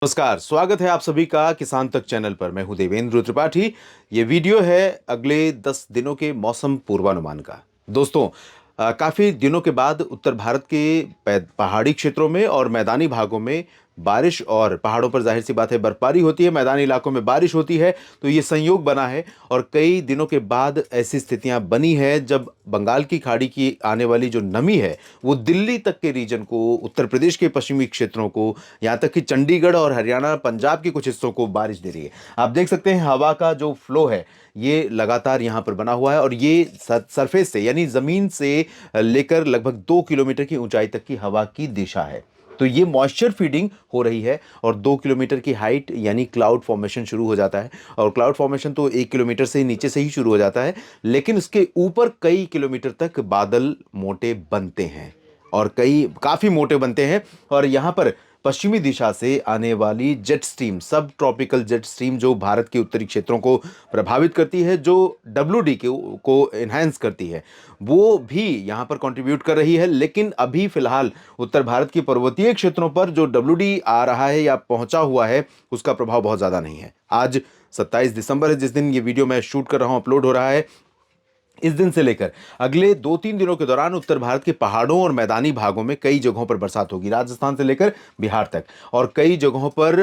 नमस्कार, स्वागत है आप सभी का किसान तक चैनल पर। मैं हूं देवेंद्र त्रिपाठी। ये वीडियो है अगले 10 दिनों के मौसम पूर्वानुमान का। दोस्तों, काफी दिनों के बाद उत्तर भारत के पहाड़ी क्षेत्रों में और मैदानी भागों में बारिश, और पहाड़ों पर जाहिर सी बात है बर्फबारी होती है, मैदानी इलाकों में बारिश होती है। तो ये संयोग बना है और कई दिनों के बाद ऐसी स्थितियां बनी है जब बंगाल की खाड़ी की आने वाली जो नमी है वो दिल्ली तक के रीजन को, उत्तर प्रदेश के पश्चिमी क्षेत्रों को, यहाँ तक कि चंडीगढ़ और हरियाणा पंजाब के कुछ हिस्सों को बारिश दे रही है। आप देख सकते हैं हवा का जो फ्लो है ये लगातार यहाँ पर बना हुआ है, और ये सरफेस से यानी जमीन से लेकर लगभग 2 किलोमीटर की ऊंचाई तक की हवा की दिशा है। तो ये मॉइस्चर फीडिंग हो रही है, और 2 किलोमीटर की हाइट यानी क्लाउड फॉर्मेशन शुरू हो जाता है। और क्लाउड फॉर्मेशन तो 1 किलोमीटर से नीचे से ही शुरू हो जाता है, लेकिन उसके ऊपर कई किलोमीटर तक बादल मोटे बनते हैं, और कई काफी मोटे बनते हैं। और यहाँ पर पश्चिमी दिशा से आने वाली जेट स्ट्रीम, सब ट्रॉपिकल जेट स्ट्रीम, जो भारत के उत्तरी क्षेत्रों को प्रभावित करती है, जो WD को एनहांस करती है, वो भी यहाँ पर कंट्रीब्यूट कर रही है। लेकिन अभी फिलहाल उत्तर भारत के पर्वतीय क्षेत्रों पर जो WD आ रहा है या पहुंचा हुआ है, उसका प्रभाव बहुत ज्यादा नहीं है। आज 27 दिसंबर है, जिस दिन ये वीडियो मैं शूट कर रहा हूं, अपलोड हो रहा है। इस दिन से लेकर अगले 2-3 दिनों के दौरान उत्तर भारत के पहाड़ों और मैदानी भागों में कई जगहों पर बरसात होगी, राजस्थान से लेकर बिहार तक। और कई जगहों पर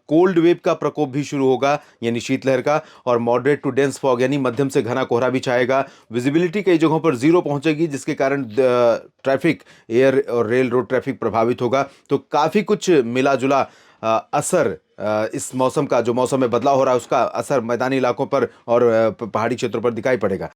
कोल्ड वेव का प्रकोप भी शुरू होगा, यानी शीतलहर का। और मॉडरेट टू डेंस फॉग यानी मध्यम से घना कोहरा भी छाएगा। विजिबिलिटी कई जगहों पर 0 पहुंचेगी, जिसके कारण ट्रैफिक, एयर और रेल रोड ट्रैफिक प्रभावित होगा। तो काफी कुछ मिला जुला असर, इस मौसम का, जो मौसम में बदलाव हो रहा है उसका असर मैदानी इलाकों पर और पहाड़ी क्षेत्रों पर दिखाई पड़ेगा।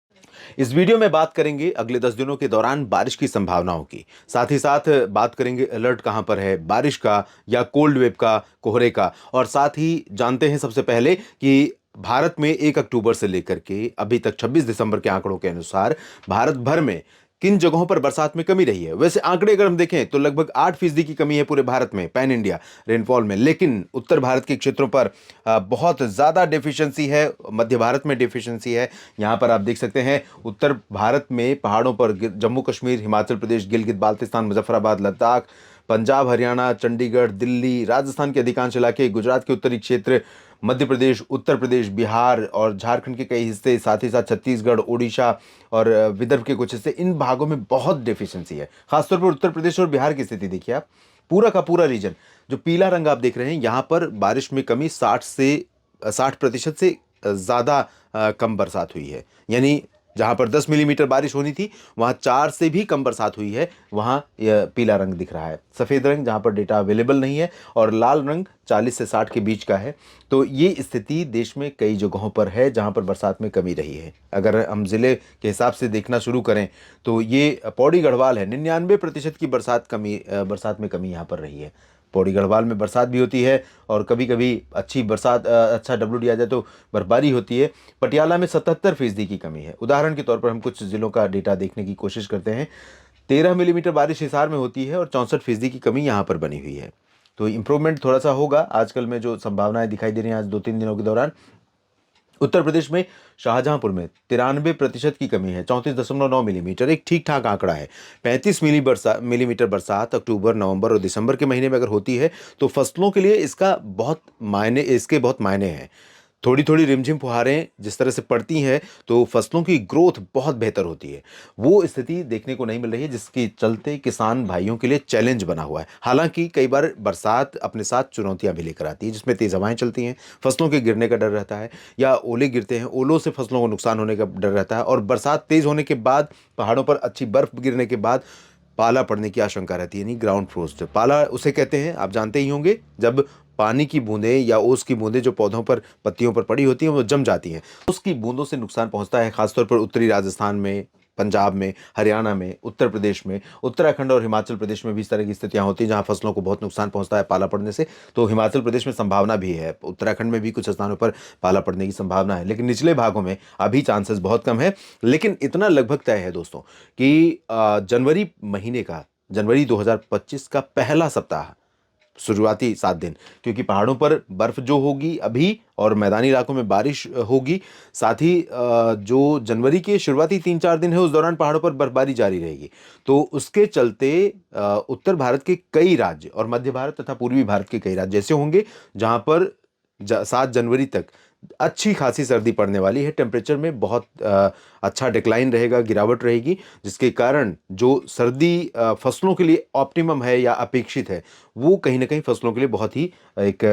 इस वीडियो में बात करेंगे अगले 10 दिनों के दौरान बारिश की संभावनाओं की। साथ ही साथ बात करेंगे अलर्ट कहां पर है, बारिश का या कोल्ड वेव का, कोहरे का। और साथ ही जानते हैं सबसे पहले कि भारत में 1 अक्टूबर से लेकर के अभी तक 26 दिसंबर के आंकड़ों के अनुसार भारत भर में किन जगहों पर बरसात में कमी रही है। वैसे आंकड़े अगर हम देखें तो लगभग 8% की कमी है पूरे भारत में, पैन इंडिया रेनफॉल में। लेकिन उत्तर भारत के क्षेत्रों पर बहुत ज्यादा डेफिशिएंसी है, मध्य भारत में डेफिशिएंसी है। यहां पर आप देख सकते हैं उत्तर भारत में पहाड़ों पर जम्मू कश्मीर, हिमाचल प्रदेश, गिलगित बाल्टिस्तान, मुजफ्फराबाद, लद्दाख, पंजाब, हरियाणा, चंडीगढ़, दिल्ली, राजस्थान के अधिकांश इलाके, गुजरात के उत्तरी क्षेत्र, मध्य प्रदेश, उत्तर प्रदेश, बिहार और झारखंड के कई हिस्से, साथ ही साथ छत्तीसगढ़, ओडिशा और विदर्भ के कुछ हिस्से, इन भागों में बहुत डेफिशिएंसी है। खासतौर पर उत्तर प्रदेश और बिहार की स्थिति देखिए आप, पूरा का पूरा रीजन, जो पीला रंग आप देख रहे हैं, यहां पर बारिश में कमी 60% से ज्यादा कम बरसात हुई है। यानी जहां पर 10 मिलीमीटर बारिश होनी थी, वहां 4 से भी कम बरसात हुई है। वहां यह पीला रंग दिख रहा है। सफेद रंग जहां पर डेटा अवेलेबल नहीं है, और लाल रंग 40 से 60 के बीच का है। तो ये स्थिति देश में कई जगहों पर है जहां पर बरसात में कमी रही है। अगर हम जिले के हिसाब से देखना शुरू करें तो ये पौड़ी गढ़वाल है, 99% की बरसात में कमी यहाँ पर रही है। पौड़ी गढ़वाल में बरसात भी होती है, और कभी कभी अच्छी बरसात, अच्छा WD आ जाए तो बर्फबारी होती है। पटियाला में 77% की कमी है। उदाहरण के तौर पर हम कुछ जिलों का डेटा देखने की कोशिश करते हैं। 13 मिलीमीटर बारिश हिसार में होती है, और 64% की कमी यहाँ पर बनी हुई है। तो इंप्रूवमेंट थोड़ा सा होगा आजकल में, जो संभावनाएं दिखाई दे रही हैं आज 2-3 दिनों के दौरान। उत्तर प्रदेश में शाहजहांपुर में 93% की कमी है, 34.9 मिलीमीटर, एक ठीक ठाक आंकड़ा है। 35 मिलीमीटर बरसात अक्टूबर, नवंबर और दिसंबर के महीने में अगर होती है तो फसलों के लिए इसके बहुत मायने हैं। थोड़ी थोड़ी रिमझिम फुहारें जिस तरह से पड़ती हैं, तो फसलों की ग्रोथ बहुत बेहतर होती है। वो स्थिति देखने को नहीं मिल रही है, जिसके चलते किसान भाइयों के लिए चैलेंज बना हुआ है। हालांकि कई बार बरसात अपने साथ चुनौतियां भी लेकर आती है, जिसमें तेज हवाएं चलती हैं, फसलों के गिरने का डर रहता है, या ओले गिरते हैं, ओलों से फसलों को नुकसान होने का डर रहता है। और बरसात तेज होने के बाद, पहाड़ों पर अच्छी बर्फ गिरने के बाद पाला पड़ने की आशंका रहती है, यानी ग्राउंड फ्रोस्ट। पाला उसे कहते हैं, आप जानते ही होंगे, जब पानी की बूंदें या ओस की बूंदें जो पौधों पर, पत्तियों पर पड़ी होती हैं, वो जम जाती हैं। उसकी बूंदों से नुकसान पहुंचता है, खासतौर पर उत्तरी राजस्थान में, पंजाब में, हरियाणा में, उत्तर प्रदेश में, उत्तराखंड और हिमाचल प्रदेश में भी इस तरह की स्थितियां होती हैं जहां फसलों को बहुत नुकसान पहुंचता है पाला पड़ने से। तो हिमाचल प्रदेश में संभावना भी है, उत्तराखंड में भी कुछ स्थानों पर पाला पड़ने की संभावना है, लेकिन निचले भागों में अभी चांसेस बहुत कम है। लेकिन इतना लगभग तय है दोस्तों कि जनवरी 2025 का पहला सप्ताह शुरुआती 7 दिन, क्योंकि पहाड़ों पर बर्फ जो होगी अभी और मैदानी इलाकों में बारिश होगी। साथ ही जो जनवरी के शुरुआती 3-4 दिन है उस दौरान पहाड़ों पर बर्फबारी जारी रहेगी। तो उसके चलते उत्तर भारत के कई राज्य और मध्य भारत तथा पूर्वी भारत के कई राज्य ऐसे होंगे जहां पर 7 जनवरी तक अच्छी खासी सर्दी पड़ने वाली है। टेम्परेचर में बहुत अच्छा डिक्लाइन रहेगा, गिरावट रहेगी, जिसके कारण जो सर्दी फसलों के लिए ऑप्टिमम है या अपेक्षित है, वो कहीं ना कहीं फसलों के लिए बहुत ही एक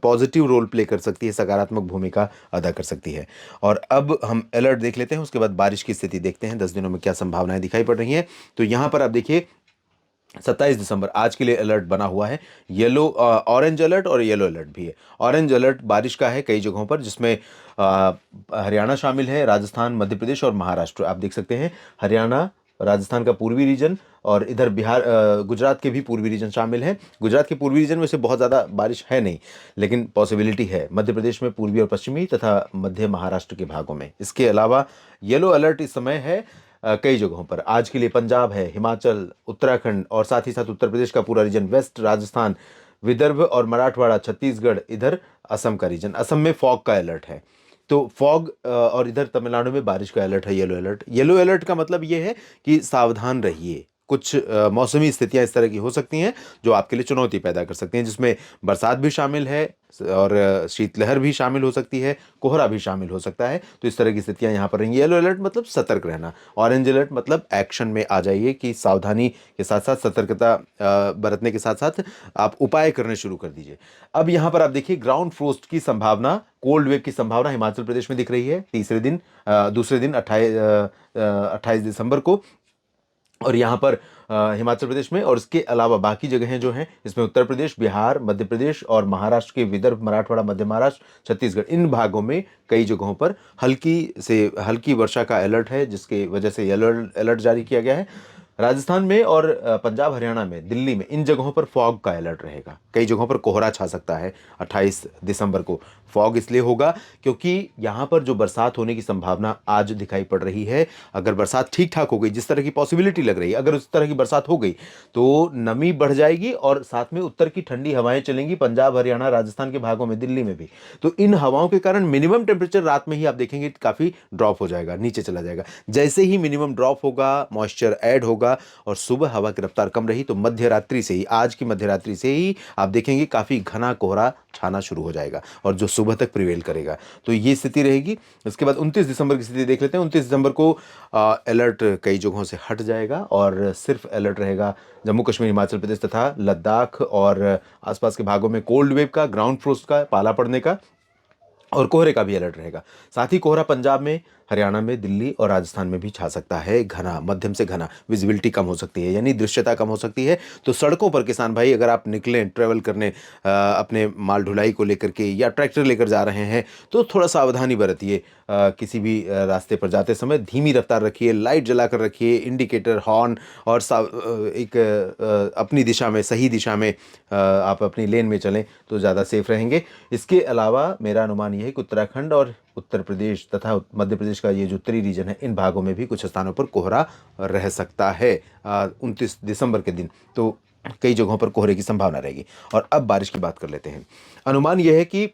पॉजिटिव रोल प्ले कर सकती है, सकारात्मक भूमिका अदा कर सकती है। और अब हम अलर्ट देख लेते हैं, उसके बाद बारिश की स्थिति देखते हैं 10 दिनों में क्या संभावनाएं दिखाई पड़ रही हैं। तो यहाँ पर आप देखिए 27 दिसंबर आज के लिए अलर्ट बना हुआ है। ऑरेंज अलर्ट और येलो अलर्ट भी है। ऑरेंज अलर्ट बारिश का है कई जगहों पर, जिसमें हरियाणा शामिल है, राजस्थान, मध्य प्रदेश और महाराष्ट्र। आप देख सकते हैं हरियाणा, राजस्थान का पूर्वी रीजन और इधर बिहार, गुजरात के भी पूर्वी रीजन शामिल हैं। गुजरात के पूर्वी रीजन में से बहुत ज़्यादा बारिश है नहीं, लेकिन पॉसिबिलिटी है मध्य प्रदेश में पूर्वी और पश्चिमी तथा मध्य महाराष्ट्र के भागों में। इसके अलावा येलो अलर्ट इस समय है कई जगहों पर। आज के लिए पंजाब है, हिमाचल, उत्तराखंड और साथ ही साथ उत्तर प्रदेश का पूरा रीजन, वेस्ट राजस्थान, विदर्भ और मराठवाड़ा, छत्तीसगढ़, इधर असम का रीजन। असम में फॉग का अलर्ट है। तो फॉग और इधर तमिलनाडु में बारिश का अलर्ट है, येलो अलर्ट। येलो अलर्ट का मतलब ये है कि सावधान रहिए, कुछ मौसमी स्थितियां इस तरह की हो सकती हैं जो आपके लिए चुनौती पैदा कर सकती हैं, जिसमें बरसात भी शामिल है और शीतलहर भी शामिल हो सकती है, कोहरा भी शामिल हो सकता है। तो इस तरह की स्थितियां यहाँ पर रहेंगी। येलो अलर्ट मतलब सतर्क रहना, ऑरेंज अलर्ट मतलब एक्शन में आ जाइए, कि सावधानी के साथ साथ सतर्कता बरतने के साथ साथ आप उपाय करने शुरू कर दीजिए। अब यहाँ पर आप देखिए ग्राउंड फ्रोस्ट की संभावना, कोल्ड वेव की संभावना हिमाचल प्रदेश में दिख रही है दूसरे दिन 28 दिसंबर को। और यहाँ पर हिमाचल प्रदेश में और इसके अलावा बाकी जगहें जो हैं इसमें उत्तर प्रदेश, बिहार, मध्य प्रदेश और महाराष्ट्र के विदर्भ, मराठवाड़ा, मध्य महाराष्ट्र, छत्तीसगढ़, इन भागों में कई जगहों पर हल्की से हल्की वर्षा का अलर्ट है, जिसके वजह से येलो अलर्ट जारी किया गया है। राजस्थान में और पंजाब, हरियाणा में, दिल्ली में, इन जगहों पर फॉग का अलर्ट रहेगा। कई जगहों पर कोहरा छा सकता है 28 दिसंबर को। फॉग इसलिए होगा क्योंकि यहाँ पर जो बरसात होने की संभावना आज दिखाई पड़ रही है, अगर बरसात ठीक ठाक हो गई, जिस तरह की पॉसिबिलिटी लग रही है, अगर उस तरह की बरसात हो गई तो नमी बढ़ जाएगी और साथ में उत्तर की ठंडी हवाएं चलेंगी पंजाब, हरियाणा, राजस्थान के भागों में, दिल्ली में भी। तो इन हवाओं के कारण मिनिमम टेम्परेचर रात में ही आप देखेंगे काफ़ी ड्रॉप हो जाएगा, नीचे चला जाएगा। जैसे ही मिनिमम ड्रॉप होगा, मॉइस्चर ऐड होगा और सुबह हवा की रफ्तार कम रही, तो मध्य रात्रि से ही, आज की मध्य रात्रि से ही आप देखेंगे काफ़ी घना कोहरा छाना शुरू हो जाएगा और जो सुबह तक प्रिवेल करेगा। तो ये स्थिति रहेगी। इसके बाद 29 दिसंबर की स्थिति देख लेते हैं। 29 दिसंबर को अलर्ट कई जगहों से हट जाएगा और सिर्फ अलर्ट रहेगा जम्मू कश्मीर, हिमाचल प्रदेश तथा लद्दाख और आसपास के भागों में कोल्ड वेव का, ग्राउंड फ्रोस्ट का, पाला पड़ने का और कोहरे का भी अलर्ट रहेगा। साथ ही कोहरा पंजाब में, हरियाणा में, दिल्ली और राजस्थान में भी छा सकता है, घना, मध्यम से घना। विजिबिलिटी कम हो सकती है, यानी दृश्यता कम हो सकती है। तो सड़कों पर किसान भाई अगर आप निकलें ट्रैवल करने अपने माल ढुलाई को लेकर के या ट्रैक्टर लेकर जा रहे हैं, तो थोड़ा सावधानी बरतिए। किसी भी रास्ते पर जाते समय धीमी रफ्तार रखिए, लाइट जलाकर रखिए, इंडिकेटर, हॉर्न और अपनी दिशा में, सही दिशा में आप अपनी लेन में चलें तो ज़्यादा सेफ रहेंगे। इसके अलावा मेरा अनुमान यह है कि उत्तराखंड और उत्तर प्रदेश तथा मध्य प्रदेश का ये जो उत्तरी रीजन है, इन भागों में भी कुछ स्थानों पर कोहरा रह सकता है 29 दिसंबर के दिन। तो कई जगहों पर कोहरे की संभावना रहेगी। और अब बारिश की बात कर लेते हैं। अनुमान यह है कि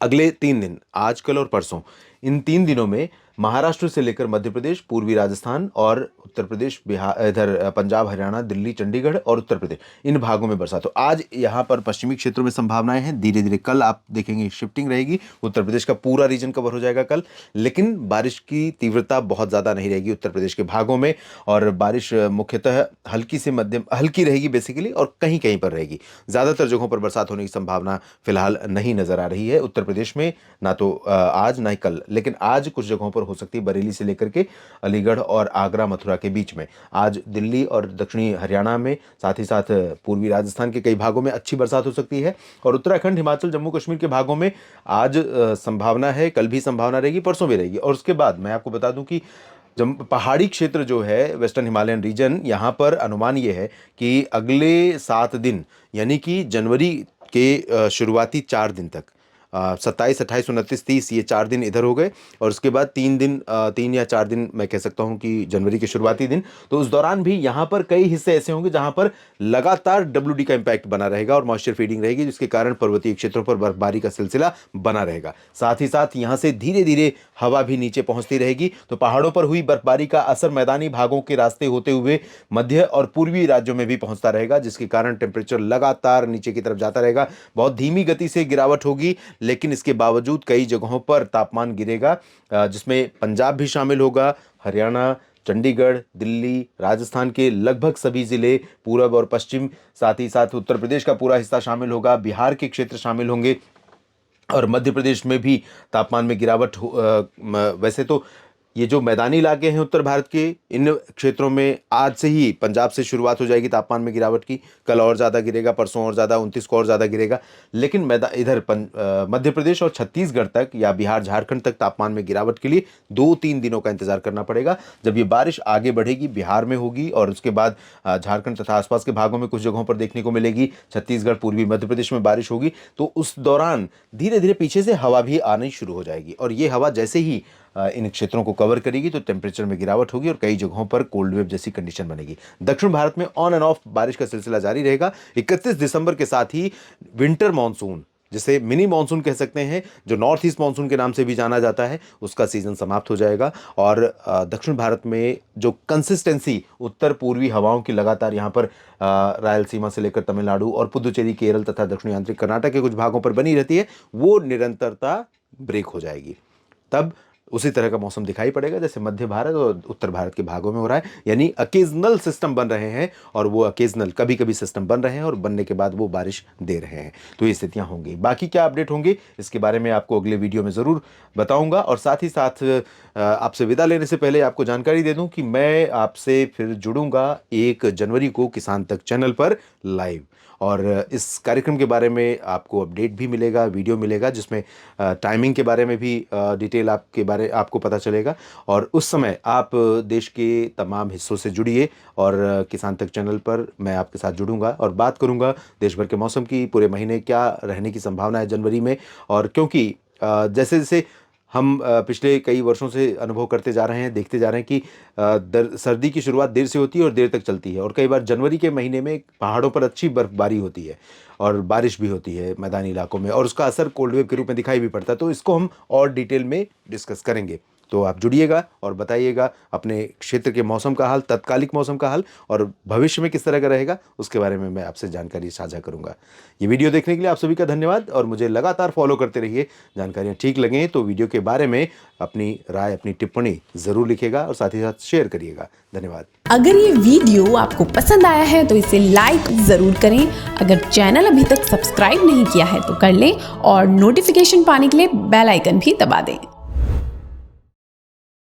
अगले 3 दिन, आज, कल और परसों, इन 3 दिनों में महाराष्ट्र से लेकर मध्य प्रदेश, पूर्वी राजस्थान और उत्तर प्रदेश, बिहार, इधर पंजाब, हरियाणा, दिल्ली, चंडीगढ़ और उत्तर प्रदेश, इन भागों में बरसात। तो आज यहाँ पर पश्चिमी क्षेत्रों में संभावनाएं हैं। धीरे धीरे कल आप देखेंगे शिफ्टिंग रहेगी, उत्तर प्रदेश का पूरा रीजन कवर हो जाएगा कल, लेकिन बारिश की तीव्रता बहुत ज़्यादा नहीं रहेगी उत्तर प्रदेश के भागों में। और बारिश मुख्यतः हल्की से मध्यम, हल्की रहेगी बेसिकली, और कहीं कहीं पर रहेगी। ज़्यादातर जगहों पर बरसात होने की संभावना फिलहाल नहीं नजर आ रही है उत्तर प्रदेश में, ना तो आज ना ही कल। लेकिन आज कुछ जगहों पर हो सकती है, बरेली से लेकर के अलीगढ़ और आगरा, मथुरा के बीच में। आज दिल्ली और दक्षिणी हरियाणा में, साथ ही साथ पूर्वी राजस्थान के कई भागों में अच्छी बरसात हो सकती है। और उत्तराखंड, हिमाचल, जम्मू कश्मीर के भागों में आज संभावना है, कल भी संभावना रहेगी, परसों भी रहेगी। और उसके बाद मैं आपको बता दूं कि जब पहाड़ी क्षेत्र जो है, वेस्टर्न हिमालयन रीजन, यहाँ पर अनुमान ये है कि अगले 7 दिन, यानी कि जनवरी के शुरुआती 4 दिन तक 27, 28, 29, 30 ये 4 दिन इधर हो गए और उसके बाद 3 या 4 दिन मैं कह सकता हूं कि जनवरी के शुरुआती दिन। तो उस दौरान भी यहां पर कई हिस्से ऐसे होंगे जहां पर लगातार WD का इंपैक्ट बना रहेगा और मॉइस्चर फीडिंग रहेगी, जिसके कारण पर्वतीय क्षेत्रों पर बर्फबारी का सिलसिला बना रहेगा। साथ ही साथ यहां से धीरे धीरे हवा भी नीचे पहुंचती रहेगी, तो पहाड़ों पर हुई बर्फबारी का असर मैदानी भागों के रास्ते होते हुए मध्य और पूर्वी राज्यों में भी पहुंचता रहेगा, जिसके कारण टेम्परेचर लगातार नीचे की तरफ जाता रहेगा। बहुत धीमी गति से गिरावट होगी, लेकिन इसके बावजूद कई जगहों पर तापमान गिरेगा, जिसमें पंजाब भी शामिल होगा, हरियाणा, चंडीगढ़, दिल्ली, राजस्थान के लगभग सभी जिले, पूरब और पश्चिम, साथ ही साथ उत्तर प्रदेश का पूरा हिस्सा शामिल होगा, बिहार के क्षेत्र शामिल होंगे और मध्य प्रदेश में भी तापमान में गिरावट वैसे तो ये जो मैदानी इलाके हैं उत्तर भारत के, इन क्षेत्रों में आज से ही पंजाब से शुरुआत हो जाएगी तापमान में गिरावट की। कल और ज़्यादा गिरेगा, परसों और ज़्यादा, 29 को और ज़्यादा गिरेगा। लेकिन इधर मध्य प्रदेश और छत्तीसगढ़ तक या बिहार झारखंड तक तापमान में गिरावट के लिए 2-3 दिनों का इंतजार करना पड़ेगा। जब ये बारिश आगे बढ़ेगी, बिहार में होगी और उसके बाद झारखंड तथा आसपास के भागों में कुछ जगहों पर देखने को मिलेगी, छत्तीसगढ़, पूर्वी मध्य प्रदेश में बारिश होगी, तो उस दौरान धीरे धीरे पीछे से हवा भी आनी शुरू हो जाएगी और ये हवा जैसे ही इन क्षेत्रों को कवर करेगी तो टेम्परेचर में गिरावट होगी और कई जगहों पर कोल्ड वेव जैसी कंडीशन बनेगी। दक्षिण भारत में ऑन एंड ऑफ बारिश का सिलसिला जारी रहेगा। 31 दिसंबर के साथ ही विंटर मानसून, जिसे मिनी मानसून कह सकते हैं, जो नॉर्थ ईस्ट मानसून के नाम से भी जाना जाता है, उसका सीजन समाप्त हो जाएगा और दक्षिण भारत में जो कंसिस्टेंसी उत्तर पूर्वी हवाओं की लगातार यहाँ पर रायलसीमा से लेकर तमिलनाडु और पुदुचेरी, केरल तथा दक्षिणी आंतरिक कर्नाटक के कुछ भागों पर बनी रहती है, वो निरंतरता ब्रेक हो जाएगी। तब उसी तरह का मौसम दिखाई पड़ेगा जैसे मध्य भारत और उत्तर भारत के भागों में हो रहा है, यानी अकेजनल सिस्टम बन रहे हैं और वो अकेजनल कभी कभी सिस्टम बन रहे हैं और बनने के बाद वो बारिश दे रहे हैं। तो ये स्थितियां होंगी। बाकी क्या अपडेट होंगे इसके बारे में आपको अगले वीडियो में ज़रूर बताऊंगा और साथ ही साथ आपसे विदा लेने से पहले आपको जानकारी दे दूं कि मैं आपसे फिर जुड़ूंगा 1 जनवरी को किसान तक चैनल पर लाइव, और इस कार्यक्रम के बारे में आपको अपडेट भी मिलेगा, वीडियो मिलेगा जिसमें टाइमिंग के बारे में भी डिटेल आपको पता चलेगा और उस समय आप देश के तमाम हिस्सों से जुड़िए और किसान तक चैनल पर मैं आपके साथ जुड़ूंगा और बात करूंगा देश भर के मौसम की, पूरे महीने क्या रहने की संभावना है जनवरी में। और क्योंकि जैसे जैसे हम पिछले कई वर्षों से अनुभव करते जा रहे हैं, देखते जा रहे हैं कि सर्दी की शुरुआत देर से होती है और देर तक चलती है और कई बार जनवरी के महीने में पहाड़ों पर अच्छी बर्फबारी होती है और बारिश भी होती है मैदानी इलाकों में और उसका असर कोल्ड वेव के रूप में दिखाई भी पड़ता है। तो इसको हम और डिटेल में डिस्कस करेंगे, तो आप जुड़िएगा और बताइएगा अपने क्षेत्र के मौसम का हाल, तत्कालिक मौसम का हाल और भविष्य में किस तरह का रहेगा उसके बारे में मैं आपसे जानकारी साझा करूंगा। ये वीडियो देखने के लिए आप सभी का धन्यवाद और मुझे लगातार फॉलो करते रहिए। जानकारियां ठीक लगें तो वीडियो के बारे में अपनी राय, अपनी टिप्पणी ज़रूर लिखिएगा और साथ ही साथ शेयर करिएगा। धन्यवाद। अगर ये वीडियो आपको पसंद आया है तो इसे लाइक ज़रूर करें। अगर चैनल अभी तक सब्सक्राइब नहीं किया है तो कर लें और नोटिफिकेशन पाने के लिए बेल आइकन भी दबा दें।